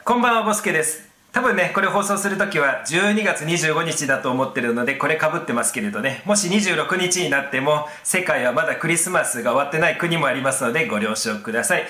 こんばんは、ボスケです。多分ね、これ放送するときは12月25日だと思ってるので、これ被ってますけれどね、もし26日になっても、世界はまだクリスマスが終わってない国もありますので、ご了承ください。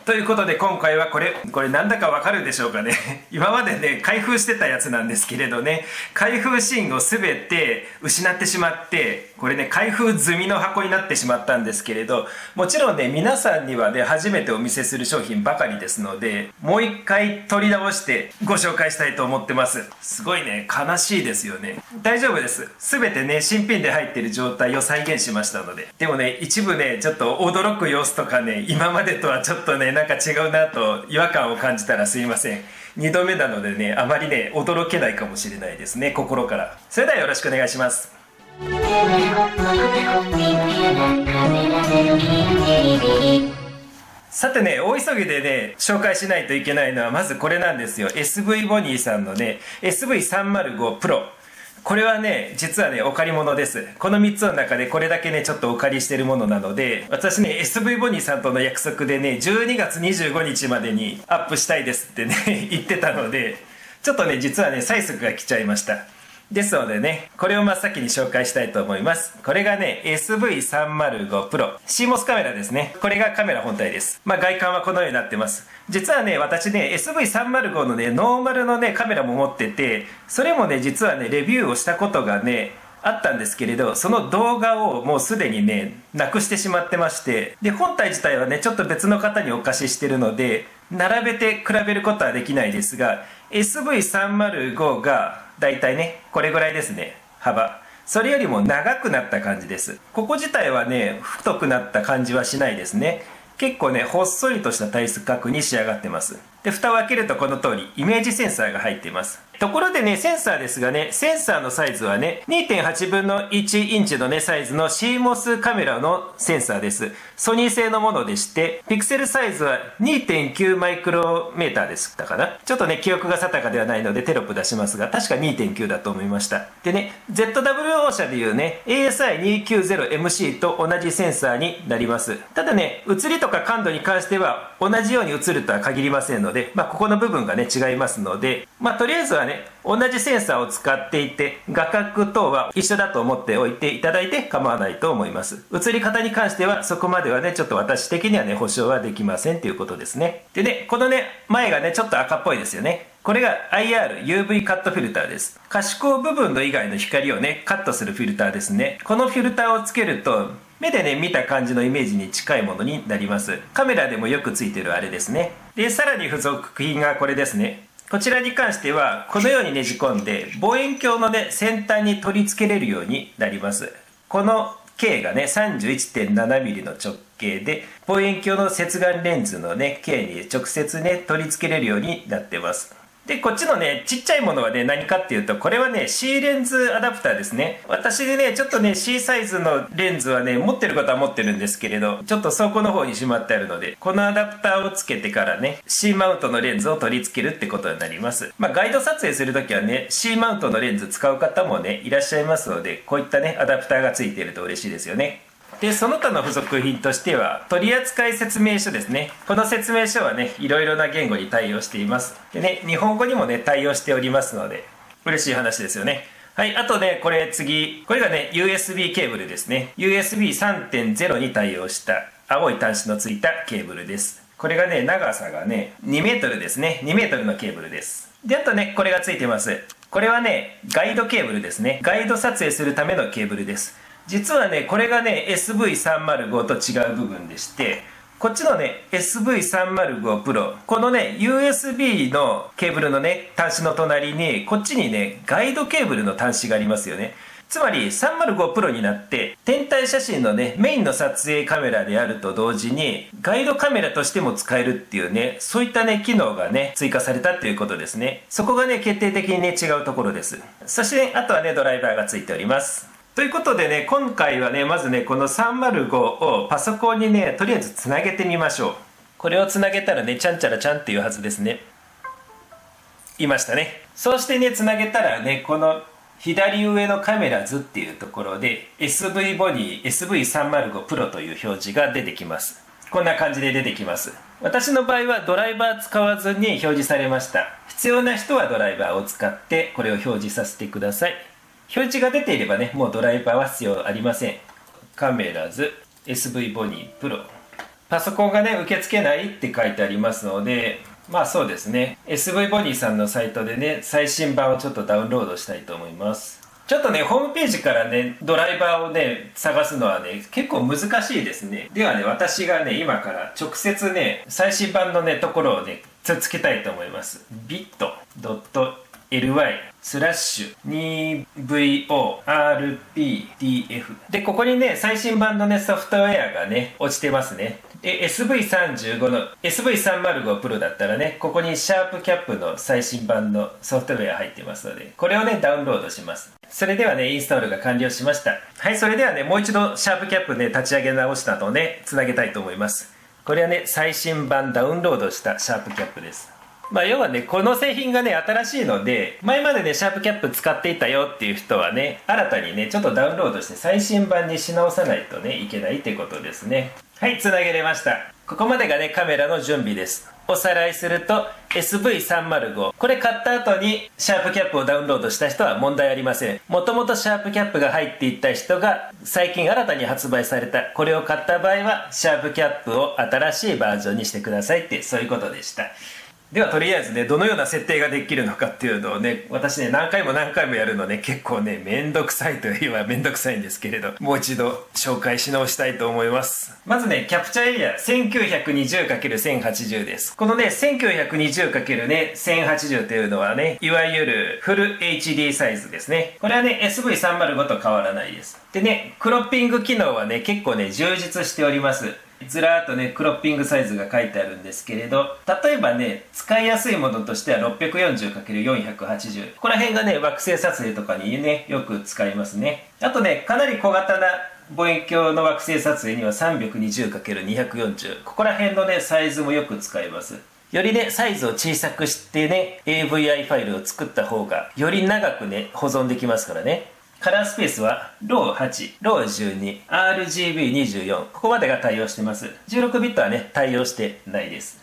ということで今回はこれなんだかわかるでしょうかね。今までね、開封してたやつなんですけれどね、開封シーンを全て失ってしまって、これね、開封済みの箱になってしまったんですけれど、もちろんね、皆さんにはね、初めてお見せする商品ばかりですので、もう一回取り直してご紹介したいと思ってます。すごいね、悲しいですよね。大丈夫です。全てね、新品で入ってる状態を再現しましたので。でもね、一部ね、ちょっと驚く様子とかね、今までとはちょっとね、なんか違うなと違和感を感じたらすいません。2度目なのでね、あまりね、驚けないかもしれないですね、心から。それではよろしくお願いします。さてね、大急ぎでね、紹介しないといけないのはまずこれなんですよ。SV ボニーさんのね、SV305 Pro。これはね、実はね、お借り物です。この3つの中でこれだけね、ちょっとお借りしてるものなので、私ね、SV ボニーさんとの約束でね、12月25日までにアップしたいですってね、言ってたので、ちょっとね、実はね、催促が来ちゃいました。ですのでね、これを真っ先に紹介したいと思います。これがね、SV305 Pro。CMOS カメラですね。これがカメラ本体です。外観はこのようになってます。実はね、私ね、SV305 のね、ノーマルのね、カメラも持ってて、それもね、実はね、レビューをしたことがね、あったんですけれど、その動画をもうすでにね、なくしてしまってまして、で、本体自体はね、ちょっと別の方にお貸ししてるので、並べて比べることはできないですが、SV305 がだいたいね、これぐらいですね、幅。それよりも長くなった感じです。ここ自体はね、太くなった感じはしないですね。結構ね、ほっそりとした対角に仕上がってます。で、蓋を開けるとこの通り、イメージセンサーが入っています。ところでね、センサーですがね、センサーのサイズはね、2.8 分の1インチのね、サイズの CMOS カメラのセンサーです。ソニー製のものでして、ピクセルサイズは 2.9 マイクロメーターでしたかな。ちょっとね、記憶が定かではないのでテロップ出しますが、確か 2.9 だと思いました。でね、ZWO 社でいうね、ASI290MC と同じセンサーになります。ただね、写りとか感度に関しては同じように映るとは限りませんので、ここの部分がね、違いますので、とりあえずはね、同じセンサーを使っていて、画角等は一緒だと思っておいていただいて構わないと思います。映り方に関してはそこまではね、ちょっと私的にはね、保証はできませんということですね。でね、このね、前がね、ちょっと赤っぽいですよね。これが IR、UV カットフィルターです。可視光部分の以外の光をね、カットするフィルターですね。このフィルターをつけると、目でね、見た感じのイメージに近いものになります。カメラでもよくついてるあれですね。で、さらに付属品がこれですね。こちらに関しては、このようにねじ込んで、望遠鏡のね、先端に取り付けれるようになります。この径がね、31.7mm の直径で、望遠鏡の接眼レンズのね、径に直接ね、取り付けれるようになってます。で、こっちのね、ちっちゃいものはね、何かっていうと、これはね、C レンズアダプターですね。私でね、ちょっとね、C サイズのレンズはね、持ってることは持ってるんですけれど、ちょっと倉庫の方にしまってあるので、このアダプターをつけてからね、C マウントのレンズを取り付けるってことになります。ガイド撮影するときはね、C マウントのレンズ使う方もね、いらっしゃいますので、こういったね、アダプターがついていると嬉しいですよね。で、その他の付属品としては、取扱説明書ですね。この説明書はね、いろいろな言語に対応しています。でね、日本語にもね、対応しておりますので、嬉しい話ですよね。はい、あとね、これがね、USB ケーブルですね。USB3.0 に対応した青い端子のついたケーブルです。これがね、長さがね、2メートルですね。2メートルのケーブルです。で、あとね、これがついてます。これはね、ガイドケーブルですね。ガイド撮影するためのケーブルです。実はね、これがね、SV305 と違う部分でして、こっちのね、SV305 Pro、このね、USB のケーブルのね、端子の隣に、こっちにね、ガイドケーブルの端子がありますよね。つまり、305 Pro になって、天体写真のね、メインの撮影カメラであると同時に、ガイドカメラとしても使えるっていうね、そういったね、機能がね、追加されたっていうことですね。そこがね、決定的にね、違うところです。そして、あとはね、ドライバーがついております。ということでね、今回はね、まずね、この305をパソコンにね、とりあえずつなげてみましょう。これをつなげたらね、ちゃんちゃらちゃんっていうはずですね。いましたね。そうしてね、つなげたらね、この左上のカメラ図っていうところで、SV ボニー SV305 Pro という表示が出てきます。こんな感じで出てきます。私の場合はドライバー使わずに表示されました。必要な人はドライバーを使ってこれを表示させてください。表示が出ていればね、もうドライバーは必要ありません。カメラズ SV ボニープロ、パソコンがね受け付けないって書いてありますので、まあそうですね、 SV ボニーさんのサイトでね最新版をちょっとダウンロードしたいと思います。ちょっとねホームページからねドライバーをね探すのはね結構難しいですね。ではね、私がね今から直接ね最新版のねところをねつけたいと思います。 bit.ly/2VORPDF で、ここにね最新版のねソフトウェアがね落ちてますね。で SV35 の SV305 プロだったらね、ここにシャープキャップの最新版のソフトウェア入ってますので、これをねダウンロードします。それではねインストールが完了しました。はい、それではねもう一度シャープキャップね立ち上げ直したのをねつなげたいと思います。これはね最新版ダウンロードしたシャープキャップです。まあ要はねこの製品がね新しいので、前までねシャープキャップ使っていたよっていう人はね新たにねちょっとダウンロードして最新版にし直さないとねいけないってことですね。はい、つなげれました。ここまでがねカメラの準備です。おさらいすると SV305、 これ買った後にシャープキャップをダウンロードした人は問題ありません。もともとシャープキャップが入っていた人が最近新たに発売されたこれを買った場合はシャープキャップを新しいバージョンにしてくださいって、そういうことでした。ではとりあえずねどのような設定ができるのかっていうのをね、私ね何回も何回もやるのね結構ねめんどくさいといえばめんどくさいんですけれど、もう一度紹介し直したいと思います。まずねキャプチャーエリア 1920×1080 です。このね 1920×1080 というのはねいわゆるフル HD サイズですね。これはね SV305 と変わらないです。でねクロッピング機能はね結構ね充実しております。ずらーっとねクロッピングサイズが書いてあるんですけれど、例えばね使いやすいものとしては 640×480、 ここら辺がね惑星撮影とかにねよく使いますね。あとねかなり小型な望遠鏡の惑星撮影には 320×240、 ここら辺のねサイズもよく使います。よりねサイズを小さくしてね AVI ファイルを作った方がより長くね保存できますからね。カラースペースは RAW8、RAW12、RGB24、ここまでが対応してます。16ビットはね対応してないです。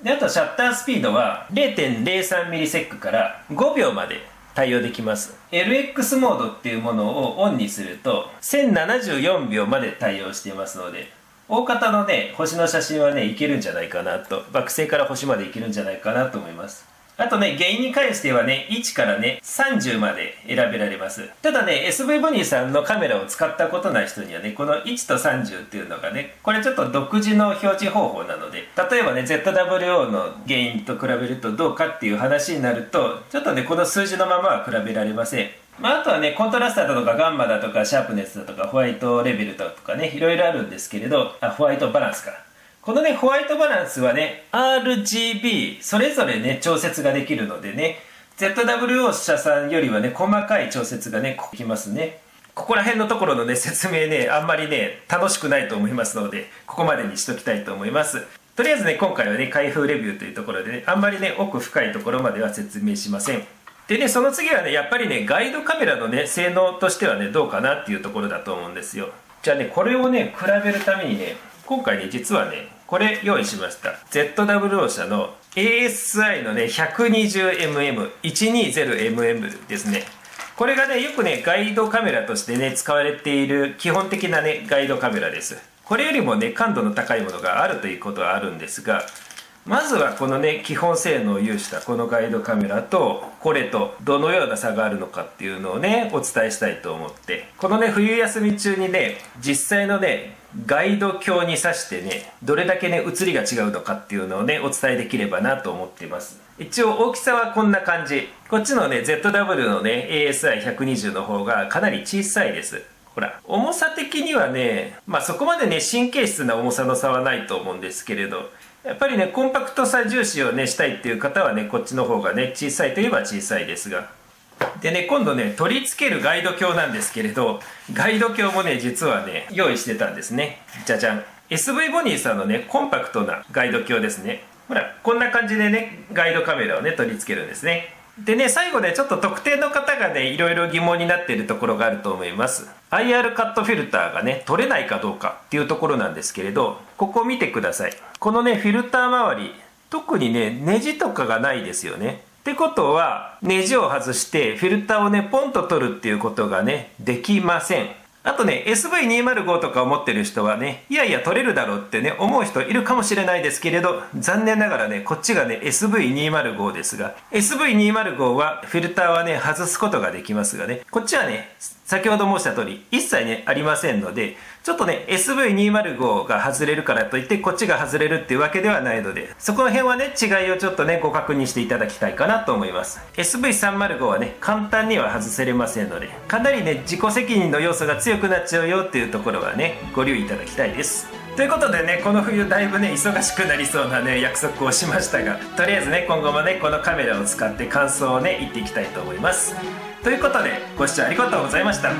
であとシャッタースピードは 0.03 ミリセックから5秒まで対応できます。 LX モードっていうものをオンにすると1074秒まで対応していますので、大方のね星の写真はねいけるんじゃないかなと、惑星から星までいけるんじゃないかなと思います。あとね、原因に関してはね、1からね、30まで選べられます。ただね、SV ボニーさんのカメラを使ったことない人にはね、この1と30っていうのがね、これちょっと独自の表示方法なので、例えばね、ZWO の原因と比べるとどうかっていう話になると、ちょっとね、この数字のままは比べられません。まあ、あとはね、コントラストだとかガンマだとかシャープネスだとかホワイトレベルだとかね、いろいろあるんですけれど、ホワイトバランスか。このね、ホワイトバランスはね、RGB、それぞれね、調節ができるのでね、ZWO 社さんよりはね、細かい調節がね、できますね。ここら辺のところのね、説明ね、あんまりね、楽しくないと思いますので、ここまでにしときたいと思います。とりあえずね、今回はね、開封レビューというところでね、あんまりね、奥深いところまでは説明しません。でね、その次はね、やっぱりね、ガイドカメラのね、性能としてはね、どうかなっていうところだと思うんですよ。じゃあね、これをね、比べるためにね、今回ね実はねこれ用意しました。 ZWO 社の ASI のね 120mm120mm ですね。これがねよくねガイドカメラとしてね使われている基本的なねガイドカメラです。これよりもね感度の高いものがあるということはあるんですが、まずはこのね基本性能を有したこのガイドカメラとこれとどのような差があるのかっていうのをねお伝えしたいと思って、このね冬休み中にね実際のねガイド鏡に挿してねどれだけね写りが違うのかっていうのをねお伝えできればなと思っています。一応大きさはこんな感じ。こっちのね ZW のね ASI120 の方がかなり小さいです。ほら重さ的にはねまあそこまでね神経質な重さの差はないと思うんですけれど、やっぱりねコンパクトさ重視をねしたいっていう方はねこっちの方がね小さいといえば小さいですが、でね今度ね取り付けるガイド鏡なんですけれど、ガイド鏡もね実はね用意してたんですね。じゃじゃん、 SV ボニーさんのねコンパクトなガイド鏡ですね。ほらこんな感じでねガイドカメラをね取り付けるんですね。でね、最後ね、ちょっと特定の方がね、いろいろ疑問になっているところがあると思います。IR カットフィルターがね、取れないかどうかっていうところなんですけれど、ここを見てください。このね、フィルター周り、特にね、ネジとかがないですよね。ってことは、ネジを外してフィルターをね、ポンと取るっていうことがね、できません。あとね、SV205 とか思ってる人はね、いやいや取れるだろうってね、思う人いるかもしれないですけれど、残念ながらね、こっちがね、SV205 ですが、SV205 はフィルターはね、外すことができますがね、こっちはね、先ほど申した通り、一切ね、ありませんので、ちょっとね、SV205 が外れるからといって、こっちが外れるっていうわけではないので、そこの辺はね、違いをちょっとね、ご確認していただきたいかなと思います。SV305 はね、簡単には外せれませんので、かなりね、自己責任の要素が強くなっちゃうよっていうところはね、ご留意いただきたいです。ということでね、この冬だいぶね、忙しくなりそうなね、約束をしましたが、とりあえずね、今後もね、このカメラを使って感想をね、言っていきたいと思います。ということで、ご視聴ありがとうございました。